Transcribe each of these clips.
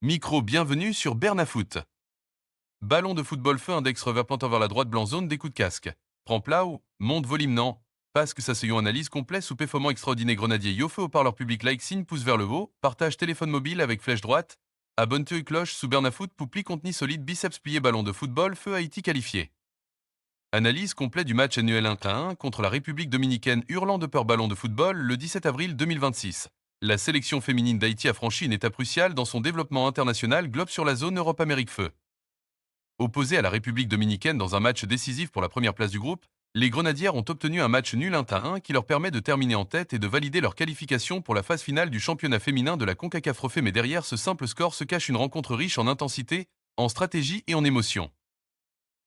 Micro, bienvenue sur Bernafoot. Ballon de football feu, index revers pointant vers la droite, blanc zone, des coups de casque. Prends plat ou monte volume non. Passe que ça seyons analyse complet sous performant extraordinaire grenadier yo feu au parleur public like signe pouce vers le haut, partage téléphone mobile avec flèche droite, abonne-toi et cloche sous Bernafoot poupli contenu solide biceps plié ballon de football feu Haïti qualifié. Analyse complète du match annuel 1-1 contre la République dominicaine hurlant de peur ballon de football le 17 avril 2026. La sélection féminine d'Haïti a franchi une étape cruciale dans son développement international globe sur la zone Europe-Amérique feu. Opposés à la République dominicaine dans un match décisif pour la première place du groupe, les Grenadières ont obtenu un match nul 1-1 qui leur permet de terminer en tête et de valider leur qualification pour la phase finale du championnat féminin de la CONCACAF Trophy. Mais derrière ce simple score se cache une rencontre riche en intensité, en stratégie et en émotion.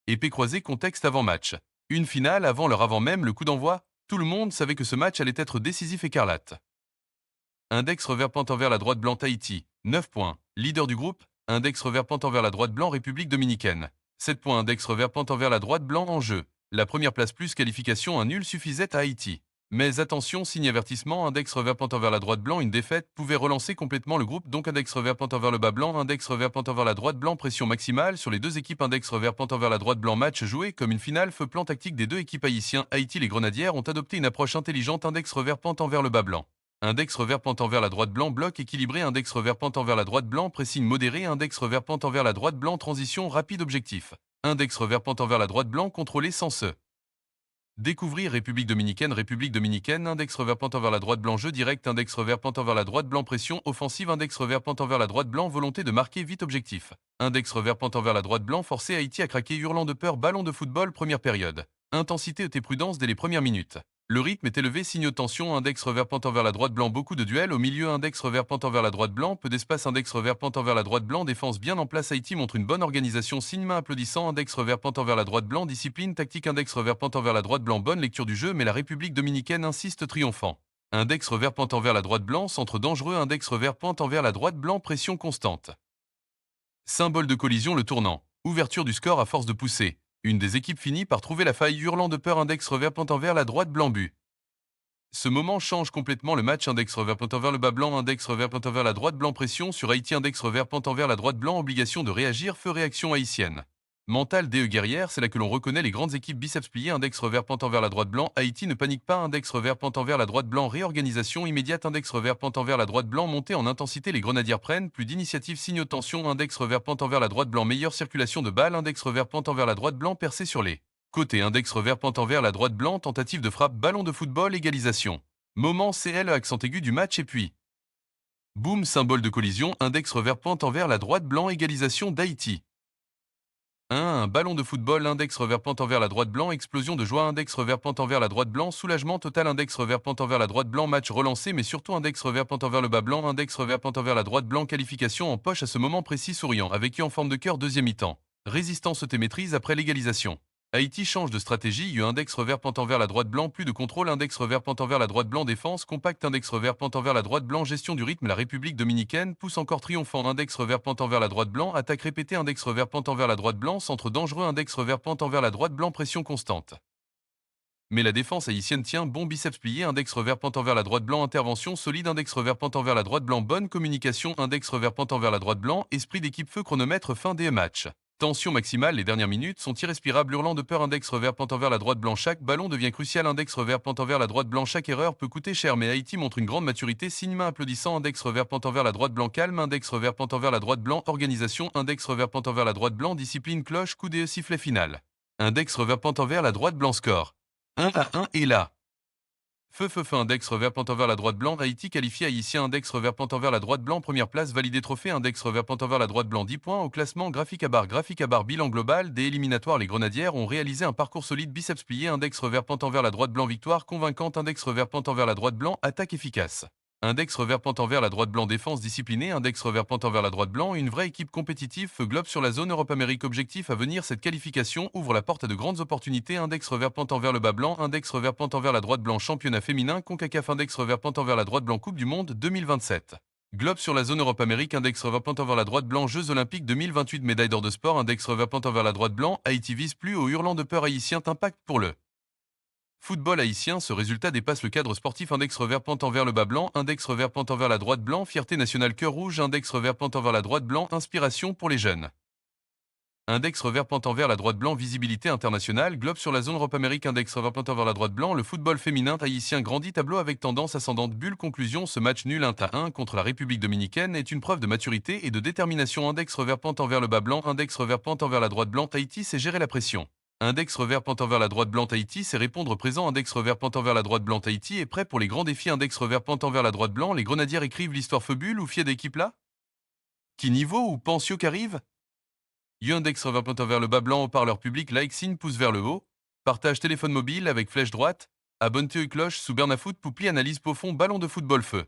Épée croisée contexte avant-match. Une finale avant même le coup d'envoi, tout le monde savait que ce match allait être décisif écarlate. Index revers pente envers la droite blanc Tahiti, 9 points. Leader du groupe, index revers pente envers la droite blanc République dominicaine. 7 points. Index revers pente envers la droite blanc en jeu. La première place plus qualification, un nul suffisait à Haïti. Mais attention, signe avertissement, index revers pente envers la droite blanc, une défaite pouvait relancer complètement le groupe, donc index revers pente envers le bas blanc, index revers pente envers la droite blanc, pression maximale sur les deux équipes, index revers pente envers la droite blanc, match joué comme une finale, feu plan tactique des deux équipes haïtiens. Haïti, les Grenadières ont adopté une approche intelligente, index revers pente envers le bas blanc. Index revers pente envers la droite blanc, bloc équilibré, index revers pente envers la droite blanc, pressing modéré, index revers pente envers la droite blanc, transition rapide objectif. Index revers pente envers la droite blanc, contrôlé sans se. Découvrir République dominicaine, index revers pente envers la droite blanc, jeu direct, index revers pente envers la droite blanc, pression offensive, index revers pente envers la droite blanc, volonté de marquer vite objectif. Index revers pente envers la droite blanc, forcé Haïti à craquer hurlant de peur, ballon de football, première période. Intensité et prudence dès les premières minutes. Le rythme est élevé, signe de tension, index revers pente envers la droite blanc, beaucoup de duels au milieu, index revers pente envers la droite blanc, peu d'espace, index revers pente envers la droite blanc, défense bien en place, Haïti montre une bonne organisation, signe main applaudissant, index revers pente envers la droite blanc, discipline tactique, index revers pente envers la droite blanc, bonne lecture du jeu, mais la République dominicaine insiste triomphant. Index revers pente envers la droite blanc, centre dangereux, index revers pente envers la droite blanc, pression constante. Symbole de collision, le tournant. Ouverture du score à force de pousser. Une des équipes finit par trouver la faille, hurlant de peur, index revers pente envers la droite blanc but. Ce moment change complètement le match, index revers pente envers le bas blanc, index revers pente envers la droite blanc, pression sur Haïti, index revers pente envers la droite blanc, obligation de réagir, feu réaction haïtienne. Mental DE guerrière, c'est là que l'on reconnaît les grandes équipes, biceps pliés, index revers pente envers la droite blanc, Haïti ne panique pas, index revers pente envers la droite blanc, réorganisation immédiate, index revers pente envers la droite blanc, montée en intensité, les grenadières prennent plus d'initiative, signe de tension, index revers pente envers la droite blanc, meilleure circulation de balles, index revers pente envers la droite blanc, percé sur les côtés, index revers pente envers la droite blanc, tentative de frappe, ballon de football, égalisation. Moment CL, accent aigu du match et puis boum, symbole de collision, index revers pente envers la droite blanc, égalisation d'Haïti. Un ballon de football, index revers pente envers la droite blanc, explosion de joie, index revers pente envers la droite blanc, soulagement total, index revers pente envers la droite blanc, match relancé, mais surtout index revers pente envers le bas blanc, index revers pente envers la droite blanc, qualification en poche à ce moment précis, souriant, avec en forme de cœur, deuxième mi-temps. Résistance et maîtrise après l'égalisation. Haïti change de stratégie, index revers pente envers la droite blanc, plus de contrôle, index revers pente envers la droite blanc, défense, compact, index revers pente envers la droite blanc, gestion du rythme, la République dominicaine pousse encore triomphant, index revers pente envers la droite blanc, attaque répétée, index revers pente envers la droite blanc, centre dangereux, index revers pente envers la droite blanc, pression constante. Mais la défense haïtienne tient bon, biceps plié, index revers pente envers la droite blanc, intervention solide, index revers pente envers la droite blanc, bonne communication, index revers pente envers la droite blanc, esprit d'équipe, feu chronomètre, fin des matchs. Tension maximale, les dernières minutes sont irrespirables, hurlant de peur, index revers pente envers la droite blanc, chaque ballon devient crucial, index revers pente envers la droite blanc, chaque erreur peut coûter cher, mais Haïti montre une grande maturité, signe main applaudissant, index revers pente envers la droite blanc, calme, index revers pente envers la droite blanc, organisation, index revers pente envers la droite blanc, discipline, cloche, coup de sifflet final. Index revers pente envers la droite blanc, score 1-1 et là. Feu, index revers pente envers la droite blanc, Haïti qualifié, haïtien, index revers pente envers la droite blanc, première place, validé trophée, index revers pente envers la droite blanc, 10 points au classement, graphique à barre, bilan global, des éliminatoires, les Grenadières ont réalisé un parcours solide, biceps plié, index revers pente envers la droite blanc, victoire convaincante, index revers pente envers la droite blanc, attaque efficace. Index revers pente envers la droite blanc, défense disciplinée, index revers pente envers la droite blanc, une vraie équipe compétitive, feu globe sur la zone Europe-Amérique, objectif à venir, cette qualification ouvre la porte à de grandes opportunités, index revers pente envers le bas blanc, index revers pente envers la droite blanc, championnat féminin, CONCACAF, index revers pente envers la droite blanc, Coupe du Monde 2027. Globe sur la zone Europe-Amérique, index revers pente envers la droite blanc, Jeux Olympiques 2028, médaille d'or de sport, index revers pente envers la droite blanc, Haïti vise plus au hurlant de peur haïtien, impact pour le Football haïtien, ce résultat dépasse le cadre sportif. Index revers pente envers le bas blanc, index revers pente envers la droite blanc, fierté nationale cœur rouge, index revers pente envers la droite blanc, inspiration pour les jeunes. Index revers pente envers la droite blanc, visibilité internationale, globe sur la zone Europe-Amérique, index revers pente envers la droite blanc, le football féminin haïtien grandit, tableau avec tendance ascendante, bulle, conclusion, ce match nul 1-1 contre la République dominicaine est une preuve de maturité et de détermination. Index revers pente envers le bas blanc, index revers pente envers la droite blanc, Haïti sait gérer la pression. Index revers pente envers la droite blanc, Haïti sait répondre présent, index revers pente envers la droite blanc, Haïti est prêt pour les grands défis, index revers pente envers la droite blanc, les grenadiers écrivent l'histoire Feubule ou fier d'équipe là Qui niveau ou Pensio qu'arrive Index revers pointant vers le bas blanc, haut-parleur public, like signe pouce vers le haut. Partage téléphone mobile avec flèche droite. Abonne-toi et cloche sous Bernafoot, Poupli, analyse profond, ballon de football feu.